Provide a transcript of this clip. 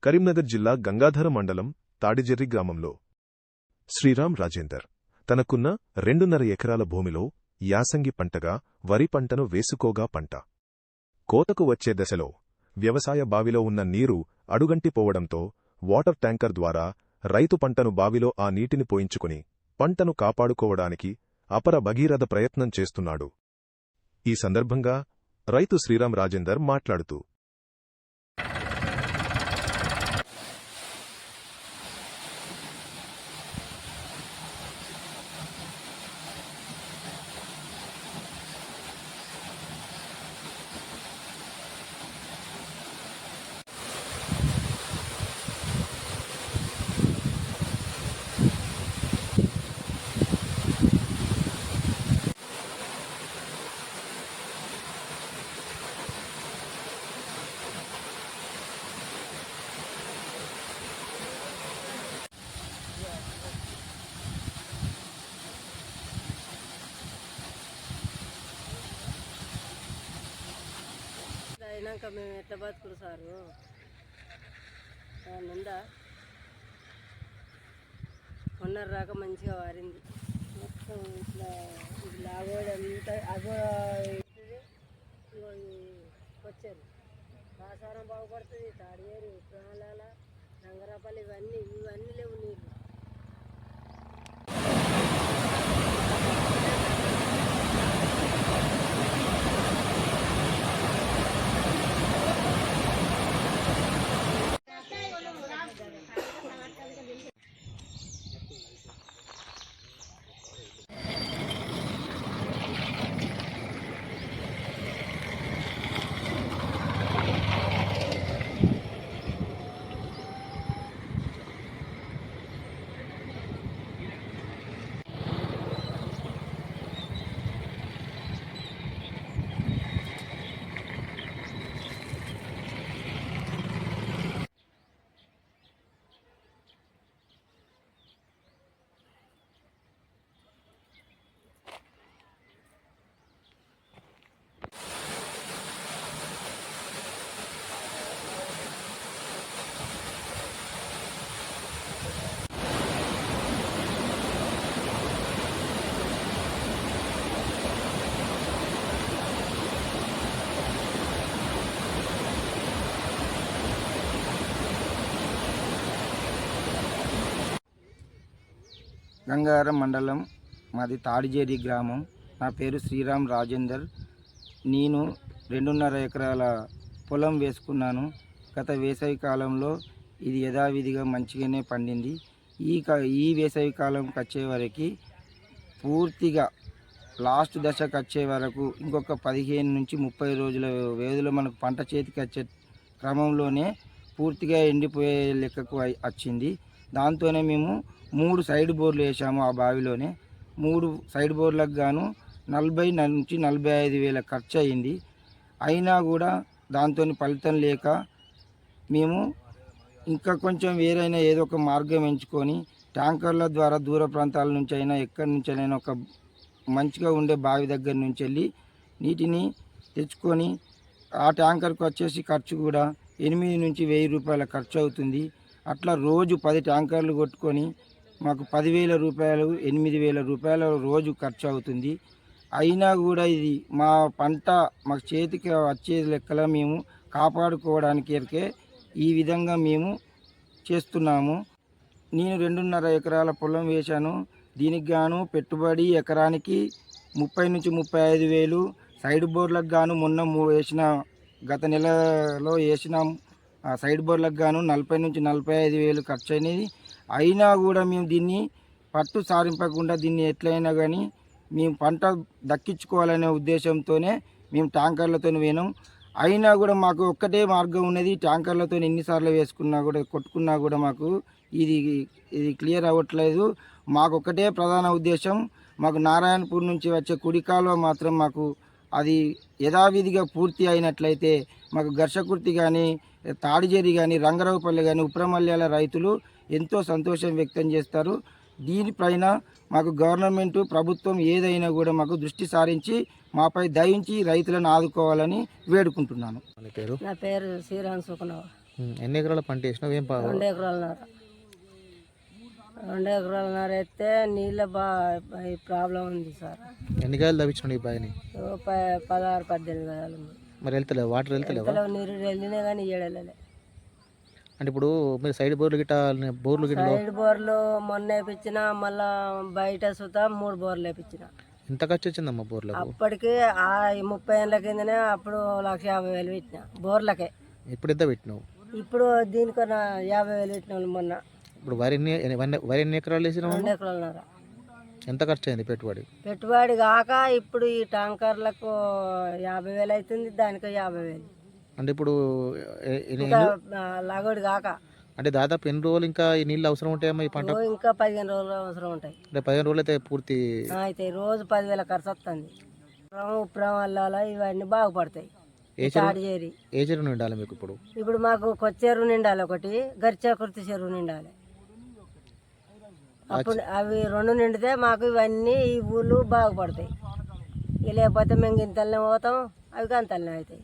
కరీంనగర్ జిల్లా గంగాధర మండలం తాడిజెర్రి గ్రామంలో శ్రీరాం రాజేందర్ తనకున్న 2.5 ఎకరాల భూమిలో యాసంగి పంటగా వరి పంటను వేసుకోగా పంట కోతకు వచ్చే దశలో వ్యవసాయ బావిలో ఉన్న నీరు అడుగంటిపోవడంతో వాటర్ ట్యాంకర్ ద్వారా రైతు పంటను బావిలో ఆ నీటిని పోయించుకుని పంటను కాపాడుకోవడానికి అపర భగీరథ ప్రయత్నం చేస్తున్నాడు. ఈ సందర్భంగా రైతు శ్రీరాం రాజేందర్ మాట్లాడుతూ అయినాక మేము ఎట్లా బతుకుడు సారు నిండా కొన్నర రాక మంచిగా వారింది మొత్తం ఇట్లా ఇది లాగోడు అంతా అగో వచ్చారు కాసారం బాగుపడుతుంది తాడియేరు ప్రాణాల రంగరాపల్లి ఇవన్నీ లేవు నీళ్ళు. గంగాధర మండలం మాది తాడిజేరి గ్రామం. నా పేరు శ్రీరాం రాజేందర్. నేను 2.5 ఎకరాల పొలం వేసుకున్నాను. గత వేసవి కాలంలో ఇది యథావిధిగా మంచిగానే పండింది. ఈ వేసవి కాలంకి వచ్చే వరకు పూర్తిగా లాస్ట్ దశకు వచ్చే వరకు ఇంకొక 15 నుంచి 30 రోజుల వ్యవధిలో మనకు పంట చేతికి వచ్చే క్రమంలోనే పూర్తిగా ఎండిపోయే లెక్కకు వచ్చింది. దాంతోనే మేము 3 సైడ్ బోర్లు వేసాము. ఆ బావిలోనే 3 సైడ్ బోర్లకు గాను 40 నుంచి 45 వేల ఖర్చు అయింది. అయినా కూడా దాంతో ఫలితం లేక మేము ఇంకా కొంచెం వేరైనా ఏదో ఒక మార్గం ఎంచుకొని ట్యాంకర్ల ద్వారా దూర ప్రాంతాల నుంచి అయినా ఎక్కడి నుంచి అయినా ఒక మంచిగా ఉండే బావి దగ్గర నుంచి వెళ్ళి నీటిని తెచ్చుకొని ఆ ట్యాంకర్కి వచ్చేసి ఖర్చు కూడా 8 నుంచి 1000 రూపాయల ఖర్చు అవుతుంది. అట్లా రోజు 10 ట్యాంకర్లు కొట్టుకొని మాకు 10,000 రూపాయలు 8,000 రూపాయల రోజు ఖర్చు అవుతుంది. అయినా కూడా ఇది మా పంట మాకు చేతికి వచ్చే లెక్కల మేము కాపాడుకోవడానికే ఈ విధంగా మేము చేస్తున్నాము. నేను 2.5 ఎకరాల పొలం వేశాను. దీనికి గాను పెట్టుబడి ఎకరానికి 30 నుంచి 35 వేలు. సైడ్ బోర్లకు గాను మొన్న గత నెలలో వేసిన సైడ్ బోర్లకు గాను 40 నుంచి 45 వేలు ఖర్చు అయినది. అయినా కూడా మేము దీన్ని పట్టు సారింపకుండా దీన్ని ఎట్లయినా కానీ మేము పంట దక్కించుకోవాలనే ఉద్దేశంతోనే మేము ట్యాంకర్లతో పోయినాం. అయినా కూడా మాకు ఒక్కటే మార్గం ఉన్నది. ట్యాంకర్లతో ఎన్నిసార్లు వేసుకున్నా కూడా కొట్టుకున్నా కూడా మాకు ఇది క్లియర్ అవ్వట్లేదు. మాకు ఒక్కటే ప్రధాన ఉద్దేశం, మాకు నారాయణపూర్ నుంచి వచ్చే కుడి కాలువ మాత్రం మాకు అది యథావిధిగా పూర్తి అయినట్లయితే మాకు ఘర్షకుర్తి కానీ తాడిజేరి కానీ రంగరావుపల్లి కానీ ఉప్రమల్యాల రైతులు ఎంతో సంతోషం వ్యక్తం చేస్తారు. దీనిపైన మాకు గవర్నమెంట్ ప్రభుత్వం ఏదైనా కూడా మాకు దృష్టి సారించి మాపై దయించి రైతులను ఆదుకోవాలని వేడుకుంటున్నాను. నా పేరు శ్రీరామ్ సుఖనవ్. ఎన్ని ఎకరాల పంట వేసినావు ఏం 2 ఎకరాలన్నర 2 ఎకరాలన్నర అయితే నీళ్ళ ప్రాబ్లం ఉంది సార్. ఎన్ని గాయలు తవ్వించినావు ఈ బావిని? 16-18 గదాలు ఉంది. మరి వెళ్తలేవు, వాటర్ వెళ్తలేవా? ఇంతలో నీరు వెళ్ళినా కానీ ఏడలే. అంటే ఇప్పుడు మీరు సైడ్ బోర్లు గిట్ట బోర్లు గిట్ల సైడ్ బోర్లు మొన్న వేపించిన, మళ్ళా బయట సుతా 3 బోర్లు వేపించిన. ఎంత ఖర్చు వచ్చిందమ్మా బోర్లకు? అప్పటికి ఆ 30 ఏళ్ళ కిందనే అప్పుడు 1,50,000 పెట్టిన బోర్లకే. ఇప్పుడు ఎంత పెట్టినావు? ఇప్పుడు దీనికన్నా 50,000 పెట్టిన వాళ్ళు మొన్న. ఇప్పుడు వరి ఎన్ని ఎకరాలు వేసినావు? 2 ఎకరాలన్నర. ఎంత ఖర్చు అయింది పెట్టుబడి? పెట్టుబడి కాక ఇప్పుడు ఈ ట్యాంకర్లకు 50,000 అవుతుంది, దానికి 50,000 అంటే ఇప్పుడు ఇంకా లాగోడి కాక. అంటే దాదాపు ఎన్ని రోజులు ఇంకా ఈ నీళ్ళు అవసరం ఉంటాయమ్మా ఈ పంట? ఇంకా 15 రోజులు అవసరం ఉంటాయి. అంటే 15 రోజులు అయితే పూర్తి అయితే రోజు 10,000 ఖర్చు వస్తుంది. ఉప్రం వల్ల ఇవన్నీ బాగుపడతాయి. తాడిచేరి ఏ చెరువు నిండాలి మీకు ఇప్పుడు? ఇప్పుడు మాకు కొచ్చెరువు నిండాలి, ఒకటి గరిచాకుర్తి చెరువు నిండాలి. అప్పుడు అవి 2 నిండితే మాకు ఇవన్నీ ఈ ఊళ్ళు బాగుపడతాయి. లేకపోతే మేము ఇంతలనే పోతాం, అవి గంతలనే అవుతాయి.